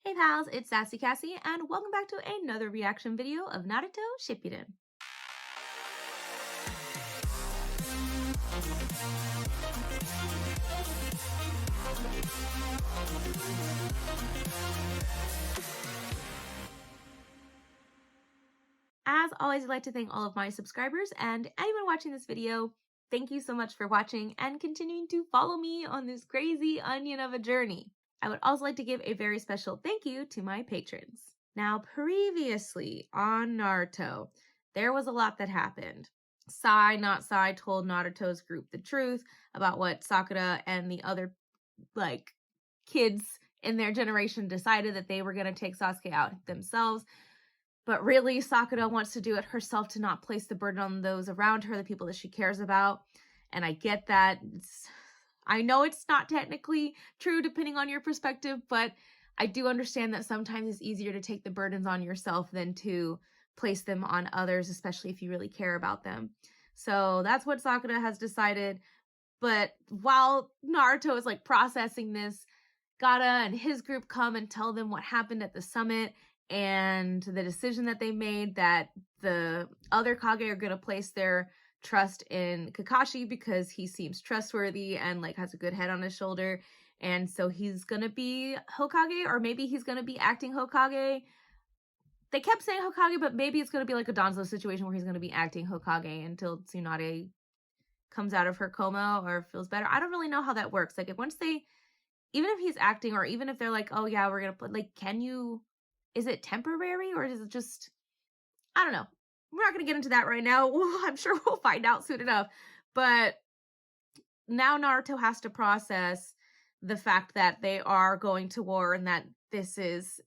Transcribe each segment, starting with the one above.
Hey pals, it's Sassy Cassie, and welcome back to another reaction video of Naruto Shippuden. As always, I'd like to thank all of my subscribers and anyone watching this video. Thank you so much for watching and continuing to follow me on this crazy onion of a journey. I would also like to give a very special thank you to my patrons. Now, previously on Naruto, there was a lot that happened. Sai, not Sai, told Naruto's group the truth about what Sakura and the other, kids in their generation decided that they were going to take Sasuke out themselves. But really, Sakura wants to do it herself to not place the burden on those around her, the people that she cares about. And I get that. I know it's not technically true depending on your perspective, but I do understand that sometimes it's easier to take the burdens on yourself than to place them on others, especially if you really care about them. So that's what Sakura has decided. But while Naruto is processing this, Gaara and his group come and tell them what happened at the summit and the decision that they made, that the other Kage are going to place their trust in Kakashi because he seems trustworthy and has a good head on his shoulder. And so he's going to be Hokage, or maybe he's going to be acting Hokage. They kept saying Hokage, but maybe it's going to be like a Danzo situation where he's going to be acting Hokage until Tsunade comes out of her coma or feels better. I don't really know how that works. Once they, even if he's acting, or even if they're oh yeah, we're going to put, can you, is it temporary or is it just, I don't know. We're not going to get into that right now. I'm sure we'll find out soon enough. But now Naruto has to process the fact that they are going to war and that this is,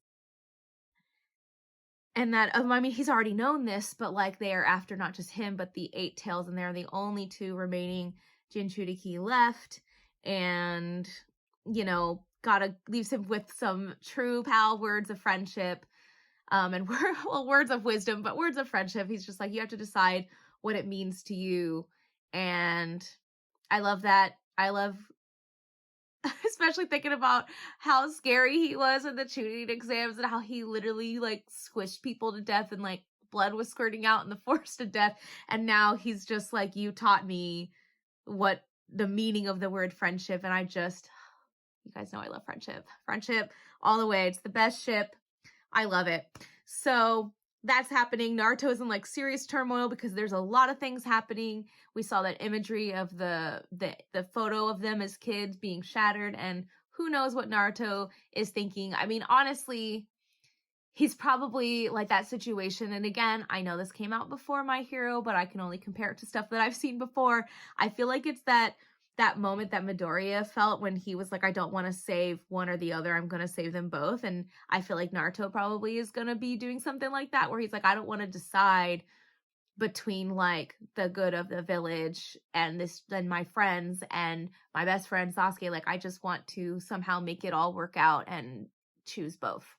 and that, I mean, he's already known this, but they are after not just him, but the 8 tails, and they're the only 2 remaining Jinchuriki left. And, Gaara leaves him with some true pal words of friendship, and words of wisdom, but words of friendship. He's just you have to decide what it means to you. And I love that. I love especially thinking about how scary he was in the tuning exams and how he literally squished people to death and blood was squirting out in the forest to death. And now he's just you taught me what the meaning of the word friendship. And you guys know I love friendship. Friendship all the way. It's the best ship. I love it. So that's happening. Naruto is in serious turmoil because there's a lot of things happening. We saw that imagery of the photo of them as kids being shattered, and who knows what Naruto is thinking. I mean, honestly, he's probably that situation. And again, I know this came out before My Hero, but I can only compare it to stuff that I've seen before. I feel it's that moment that Midoriya felt when he was I don't want to save one or the other. I'm going to save them both. And I feel Naruto probably is going to be doing something like that, where he's I don't want to decide between the good of the village and my friends and my best friend Sasuke. I just want to somehow make it all work out and choose both.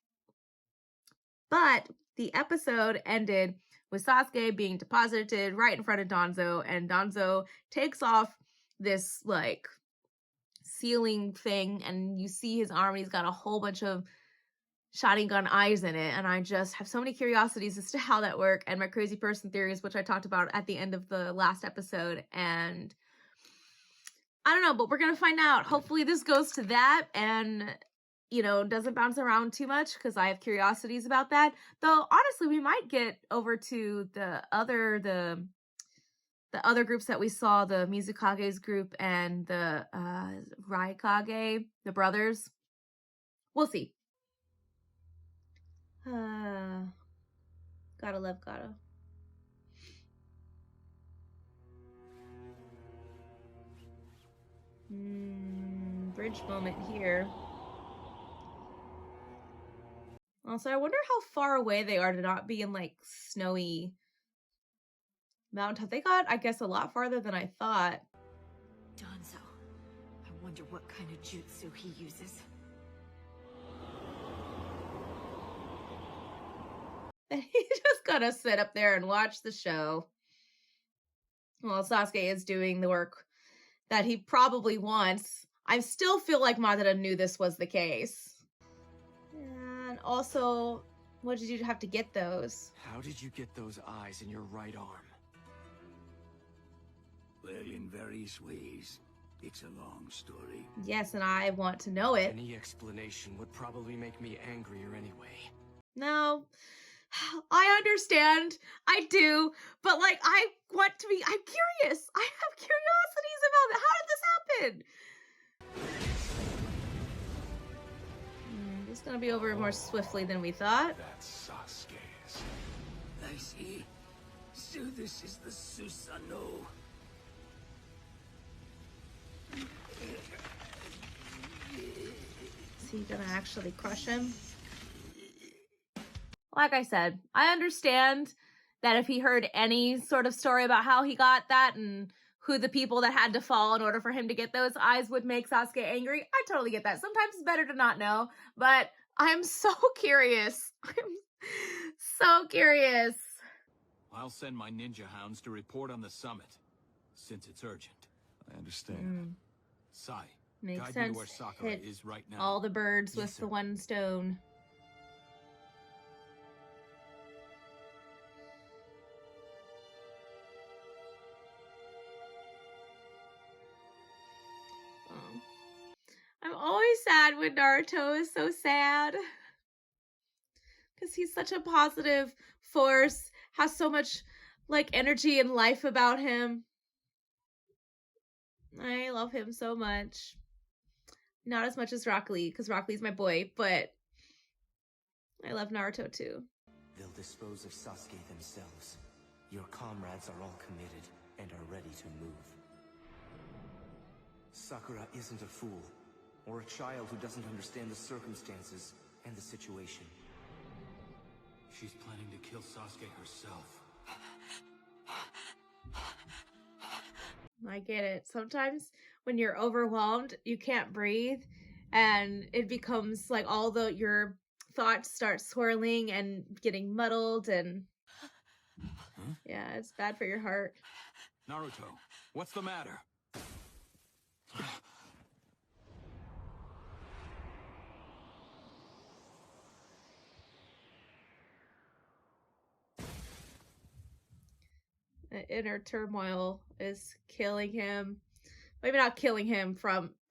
But the episode ended with Sasuke being deposited right in front of Danzo, and Danzo takes off this ceiling thing, and you see his arm, and he's got a whole bunch of Sharingan eyes in it. And I just have so many curiosities as to how that works, and my crazy person theories, which I talked about at the end of the last episode. And I don't know, but we're gonna find out. Hopefully this goes to that and doesn't bounce around too much, because I have curiosities about that. Though honestly, we might get over to the other groups that we saw, the Mizukage's group and the Raikage, the brothers. We'll see. Gotta love Gaara. Bridge moment here. Also, I wonder how far away they are to not be in snowy mountaintop. They got, I guess, a lot farther than I thought. Danzo. I wonder what kind of jutsu he uses. He just gotta sit up there and watch the show while Sasuke is doing the work that he probably wants. I still feel Madara knew this was the case. Yeah, also, what did you have to get those? How did you get those eyes in your right arm? Well, in various ways. It's a long story. Yes, and I want to know it. Any explanation would probably make me angrier anyway. No, I understand. I do. But, like, I'm curious. I have curiosities about it. How did this happen? It's gonna be over more swiftly than we thought. That's Sasuke's. I see. So this is the Susanoo. Is he gonna actually crush him? Like I said, I understand that if he heard any sort of story about how he got that and who the people that had to fall in order for him to get those eyes would make Sasuke angry. I totally get that. Sometimes it's better to not know, but I'm so curious. I'm so curious. I'll send my ninja hounds to report on the summit, since it's urgent. I understand. Sai, Makes guide me sense. to where Sakura Hit is right now. all the birds Yes, with sir. the one stone. I'm always sad when Naruto is so sad. Because he's such a positive force, has so much, like, energy and life about him. I love him so much. Not as much as Rock Lee, because Rock Lee's my boy, but I love Naruto too. They'll dispose of Sasuke themselves. Your comrades are all committed and are ready to move. Sakura isn't a fool, or a child who doesn't understand the circumstances and the situation. She's planning to kill Sasuke herself. I get it. Sometimes when you're overwhelmed, you can't breathe, and it becomes like your thoughts start swirling and getting muddled, and yeah, it's bad for your heart. Naruto, what's the matter? The inner turmoil is killing him. Maybe not killing him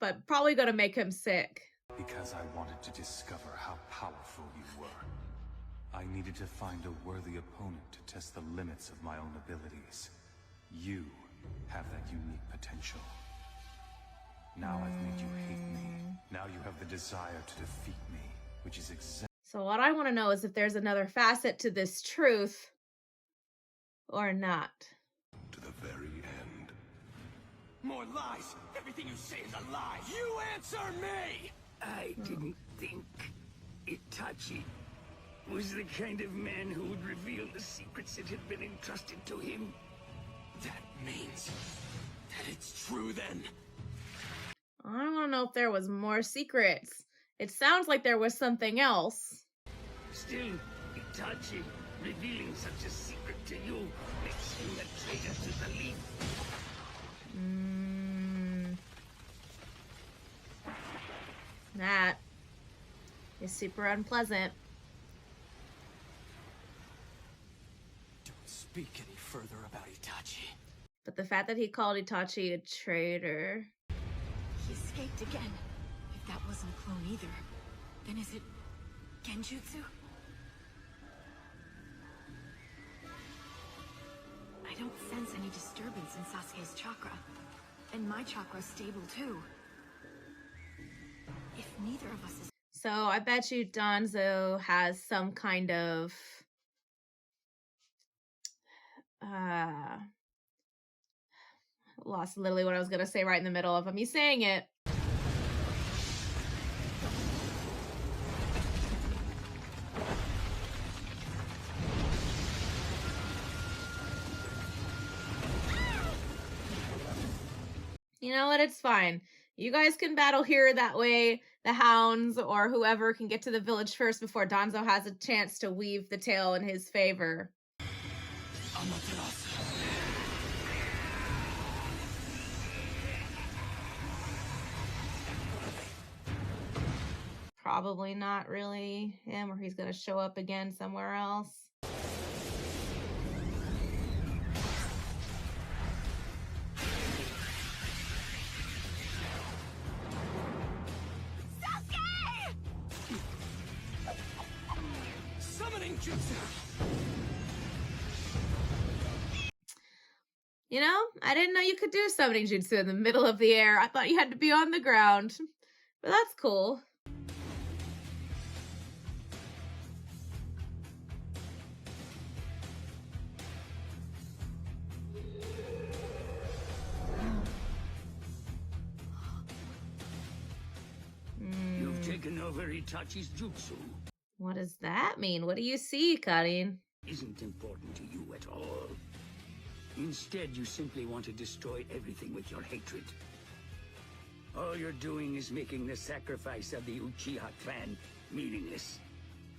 but probably gonna make him sick. Because I wanted to discover how powerful you were. I needed to find a worthy opponent to test the limits of my own abilities. You have that unique potential. Now I've made you hate me. Now you have the desire to defeat me, which is exactly... So what I want to know is if there's another facet to this truth or not. To the very end. More lies! Everything you say is a lie! You answer me! I didn't think Itachi was the kind of man who would reveal the secrets that had been entrusted to him. That means that it's true then. I want to know if there was more secrets. It sounds like there was something else. Still, Itachi revealing such a secret to you makes him a traitor to the leaf. That is super unpleasant. Don't speak any further about Itachi. But the fact that he called Itachi a traitor. He escaped again. If that wasn't a clone either, then is it Genjutsu? I don't sense any disturbance in Sasuke's chakra. And my chakra's stable too. If neither of us is... So I bet you Danzo has some kind of lost literally what I was gonna say right in the middle of me saying it. You know what? It's fine. You guys can battle here. That way the hounds or whoever can get to the village first before Danzo has a chance to weave the tale in his favor. probably not really him, or he's gonna show up again somewhere else. Summoning jutsu! You know, I didn't know you could do summoning jutsu in the middle of the air. I thought you had to be on the ground. But that's cool. You've taken over Itachi's jutsu. What does that mean? What do you see, Karin? Isn't important to you at all. Instead, you simply want to destroy everything with your hatred. All you're doing is making the sacrifice of the Uchiha clan meaningless.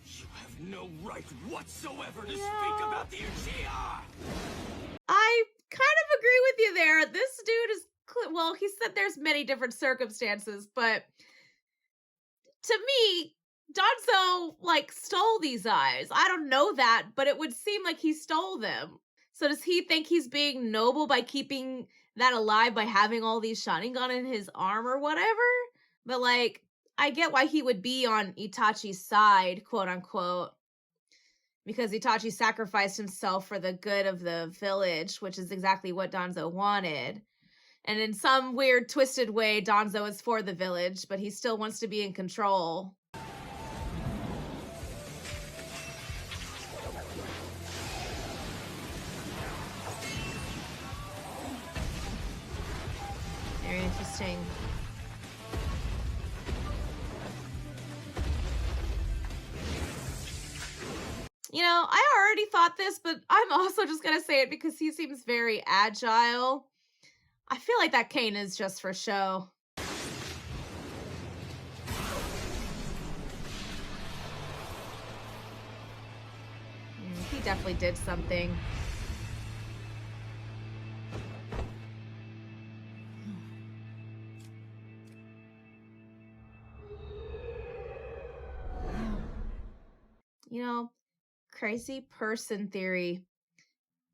You have no right whatsoever to speak about the Uchiha! I kind of agree with you there. This dude is, well, he said there's many different circumstances, but to me, Danzo, like, stole these eyes. I don't know that, but it would seem like he stole them. So does he think he's being noble by keeping that alive by having all these Sharingan in his arm or whatever? But, like, I get why he would be on Itachi's side, quote unquote, because Itachi sacrificed himself for the good of the village, which is exactly what Danzo wanted. And in some weird, twisted way, Danzo is for the village, but he still wants to be in control. Very interesting. You know, I already thought this, but I'm also just gonna say it because he seems very agile. I feel like that cane is just for show. He definitely did something. You know, crazy person theory.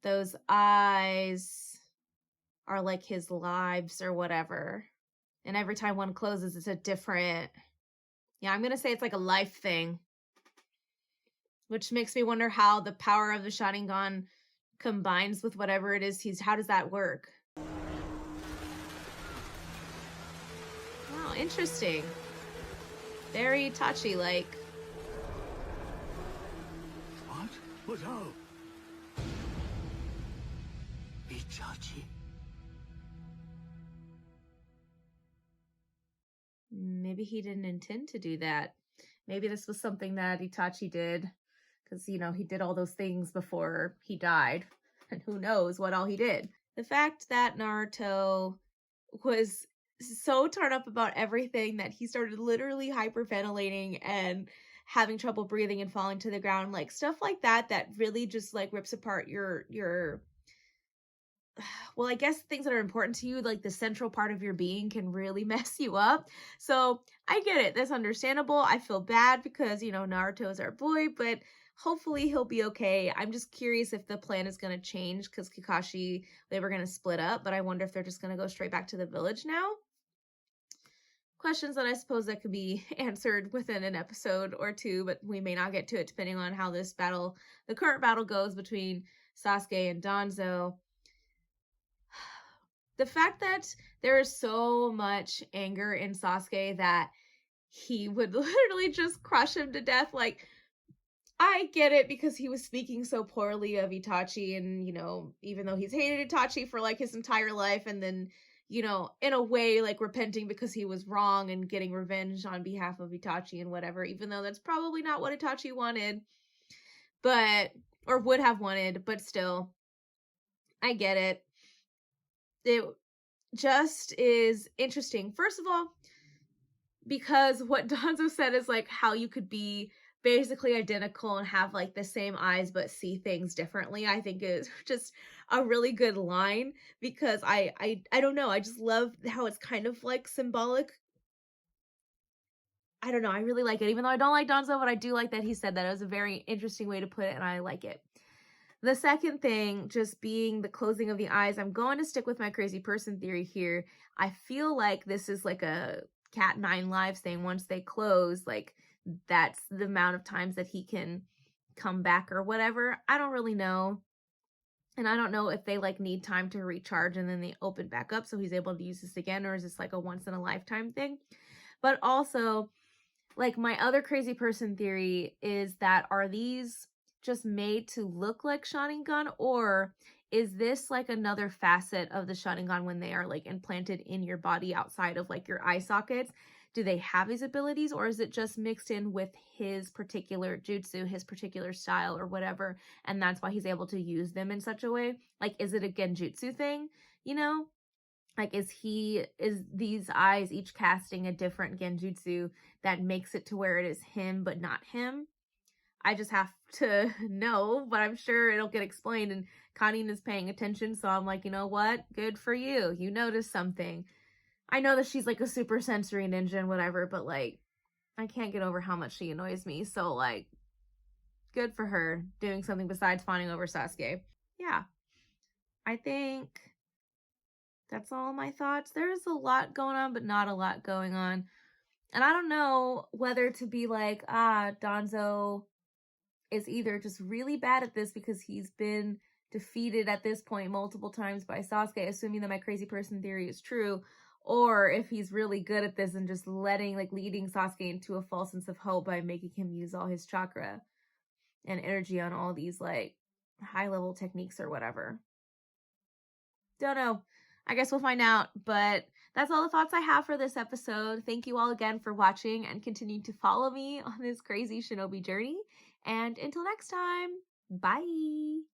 Those eyes are like his lives or whatever. And every time one closes, it's a different... Yeah, I'm going to say it's like a life thing. Which makes me wonder how the power of the Sharingan combines with whatever it is how does that work? Wow, interesting. Very Itachi-like. What? But how? Itachi? Maybe he didn't intend to do that. Maybe this was something that Itachi did because, you know, he did all those things before he died. And who knows what all he did. The fact that Naruto was so torn up about everything that he started literally hyperventilating and having trouble breathing and falling to the ground, like stuff like that really just like rips apart your well, I guess things that are important to you, like the central part of your being, can really mess you up. So I get it. That's understandable. I feel bad because, you know, Naruto is our boy, but hopefully he'll be okay. I'm just curious if the plan is going to change because Kakashi, they were going to split up, but I wonder if they're just going to go straight back to the village now. Questions that I suppose that could be answered within an episode or two, but we may not get to it depending on how this battle, the current battle goes between Sasuke and Danzo. The fact that there is so much anger in Sasuke that he would literally just crush him to death, like, I get it because he was speaking so poorly of Itachi and, you know, even though he's hated Itachi for like his entire life and then, you know, in a way like repenting because he was wrong and getting revenge on behalf of Itachi and whatever, even though that's probably not what Itachi wanted, but, or would have wanted, but still, I get it. It just is interesting. First of all, because what Danzo said is like how you could be basically identical and have like the same eyes but see things differently, I think is just a really good line because I don't know, I just love how it's kind of like symbolic I don't know. I really like it. Even though I don't like Danzo, but I do like that he said that. It was a very interesting way to put it, and I like it. The second thing, just being the closing of the eyes, I'm going to stick with my crazy person theory here. I feel like this is like a Cat 9 Lives thing. Once they close, like, that's the amount of times that he can come back or whatever. I don't really know. And I don't know if they like need time to recharge and then they open back up so he's able to use this again, or is this like a once in a lifetime thing? But also, like, my other crazy person theory is that, are these just made to look like Sharingan, or is this like another facet of the Sharingan when they are like implanted in your body outside of like your eye sockets? Do they have these abilities, or is it just mixed in with his particular jutsu, his particular style or whatever, and that's why he's able to use them in such a way? Like, is it a genjutsu thing, you know? Like, is these eyes each casting a different genjutsu that makes it to where it is him but not him? I just have to know, but I'm sure it'll get explained, and Kanin is paying attention, so I'm like, you know what? Good for you. You noticed something. I know that she's like a super sensory ninja and whatever, but like, I can't get over how much she annoys me. So like, good for her doing something besides fawning over Sasuke. Yeah, I think that's all my thoughts. There's a lot going on, but not a lot going on. And I don't know whether to be like, Danzo is either just really bad at this because he's been defeated at this point multiple times by Sasuke, assuming that my crazy person theory is true, or if he's really good at this and just leading Sasuke into a false sense of hope by making him use all his chakra and energy on all these like high level techniques or whatever. Don't know. I guess we'll find out, but that's all the thoughts I have for this episode. Thank you all again for watching and continuing to follow me on this crazy shinobi journey. And until next time, bye!